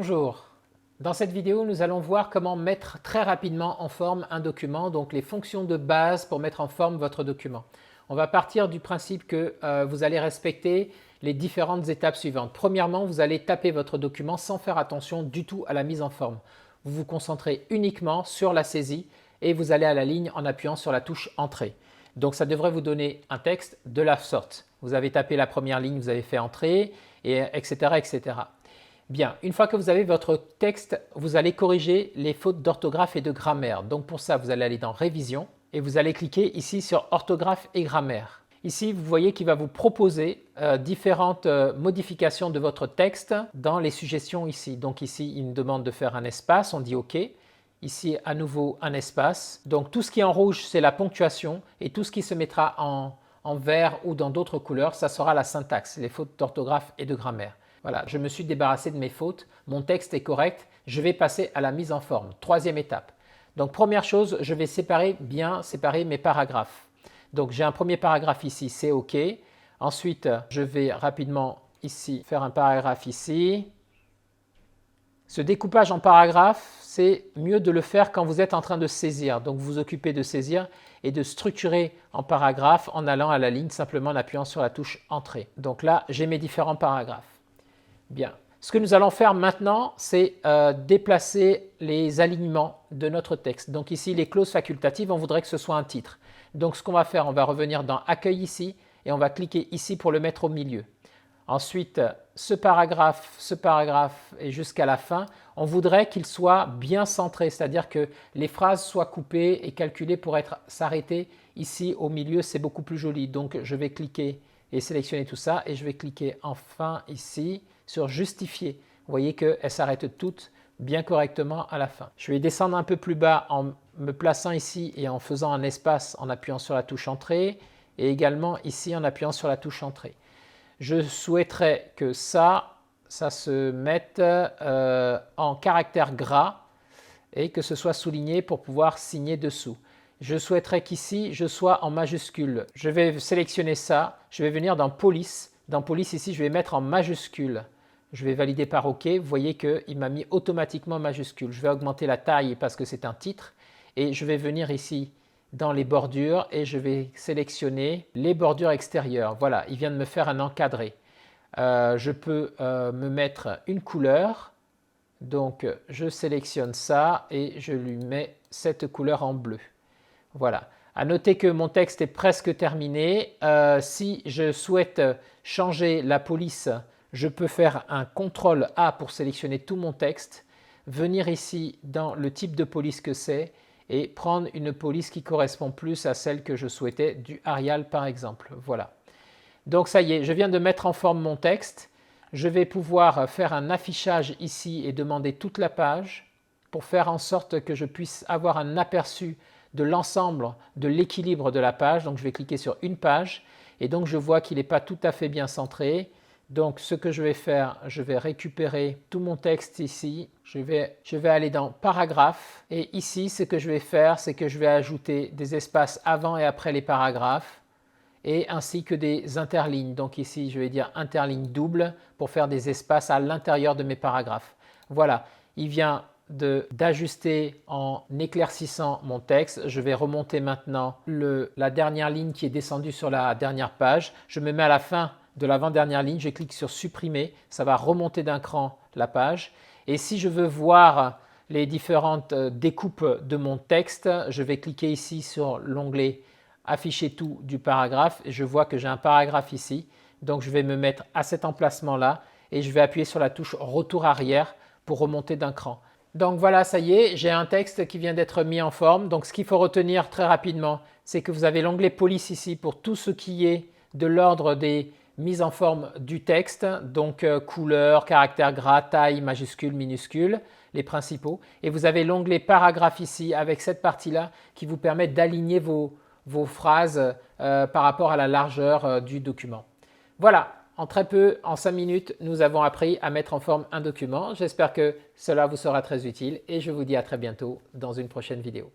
Bonjour. Dans cette vidéo, nous allons voir comment mettre très rapidement en forme un document, donc les fonctions de base pour mettre en forme votre document. On va partir du principe que vous allez respecter les différentes étapes suivantes. Premièrement, vous allez taper votre document sans faire attention du tout à la mise en forme. Vous vous concentrez uniquement sur la saisie et vous allez à la ligne en appuyant sur la touche Entrée. Donc ça devrait vous donner un texte de la sorte. Vous avez tapé la première ligne, vous avez fait Entrée, etc., etc. Bien, une fois que vous avez votre texte, vous allez corriger les fautes d'orthographe et de grammaire. Donc pour ça, vous allez aller dans Révision et vous allez cliquer ici sur Orthographe et grammaire. Ici, vous voyez qu'il va vous proposer différentes modifications de votre texte dans les suggestions ici. Donc ici, il me demande de faire un espace, on dit OK. Ici, à nouveau, un espace. Donc tout ce qui est en rouge, c'est la ponctuation et tout ce qui se mettra en vert ou dans d'autres couleurs, ça sera la syntaxe, les fautes d'orthographe et de grammaire. Voilà, je me suis débarrassé de mes fautes, mon texte est correct, je vais passer à la mise en forme. Troisième étape. Donc première chose, je vais bien séparer mes paragraphes. Donc j'ai un premier paragraphe ici, c'est OK. Ensuite, je vais rapidement ici faire un paragraphe ici. Ce découpage en paragraphes, c'est mieux de le faire quand vous êtes en train de saisir. Donc vous vous occupez de saisir et de structurer en paragraphe en allant à la ligne, simplement en appuyant sur la touche Entrée. Donc là, j'ai mes différents paragraphes. Bien. Ce que nous allons faire maintenant, c'est déplacer les alignements de notre texte. Donc ici, les clauses facultatives, on voudrait que ce soit un titre. Donc ce qu'on va faire, on va revenir dans Accueil ici et on va cliquer ici pour le mettre au milieu. Ensuite, ce paragraphe et jusqu'à la fin, on voudrait qu'il soit bien centré, c'est-à-dire que les phrases soient coupées et calculées pour s'arrêter ici au milieu, c'est beaucoup plus joli. Donc je vais cliquer et sélectionner tout ça et je vais cliquer enfin ici sur Justifier. Vous voyez qu'elles s'arrêtent toutes bien correctement à la fin. Je vais descendre un peu plus bas en me plaçant ici et en faisant un espace en appuyant sur la touche Entrée et également ici en appuyant sur la touche Entrée. Je souhaiterais que ça se mette en caractère gras et que ce soit souligné pour pouvoir signer dessous. Je souhaiterais qu'ici, je sois en majuscule. Je vais sélectionner ça. Je vais venir dans Police. Dans Police, ici, je vais mettre en majuscule. Je vais valider par OK. Vous voyez qu'il m'a mis automatiquement majuscule. Je vais augmenter la taille parce que c'est un titre. Et je vais venir ici dans les bordures et je vais sélectionner les bordures extérieures. Voilà, il vient de me faire un encadré. Je peux me mettre une couleur. Donc, je sélectionne ça et je lui mets cette couleur en bleu. Voilà. À noter que mon texte est presque terminé. Si je souhaite changer la police, je peux faire un CTRL A pour sélectionner tout mon texte, venir ici dans le type de police que c'est et prendre une police qui correspond plus à celle que je souhaitais, du Arial par exemple. Voilà. Donc ça y est, je viens de mettre en forme mon texte. Je vais pouvoir faire un affichage ici et demander toute la page pour faire en sorte que je puisse avoir un aperçu de l'ensemble, de l'équilibre de la page. Donc je vais cliquer sur une page et donc je vois qu'il n'est pas tout à fait bien centré. Donc ce que je vais faire, je vais récupérer tout mon texte ici. Je vais aller dans Paragraphes et ici ce que je vais faire, c'est que je vais ajouter des espaces avant et après les paragraphes et ainsi que des interlignes. Donc ici je vais dire interligne double pour faire des espaces à l'intérieur de mes paragraphes. Voilà, il vient d'ajuster en éclaircissant mon texte. Je vais remonter maintenant la dernière ligne qui est descendue sur la dernière page. Je me mets à la fin de l'avant-dernière ligne, je clique sur Supprimer, ça va remonter d'un cran la page. Et si je veux voir les différentes découpes de mon texte, je vais cliquer ici sur l'onglet Afficher tout du paragraphe et je vois que j'ai un paragraphe ici. Donc je vais me mettre à cet emplacement-là et je vais appuyer sur la touche Retour arrière pour remonter d'un cran. Donc voilà, ça y est, j'ai un texte qui vient d'être mis en forme. Donc ce qu'il faut retenir très rapidement, c'est que vous avez l'onglet Police ici pour tout ce qui est de l'ordre des mises en forme du texte, donc couleur, caractère gras, taille, majuscule, minuscule, les principaux. Et vous avez l'onglet Paragraphe ici avec cette partie-là qui vous permet d'aligner vos phrases par rapport à la largeur du document. Voilà. En très peu, en 5 minutes, nous avons appris à mettre en forme un document. J'espère que cela vous sera très utile et je vous dis à très bientôt dans une prochaine vidéo.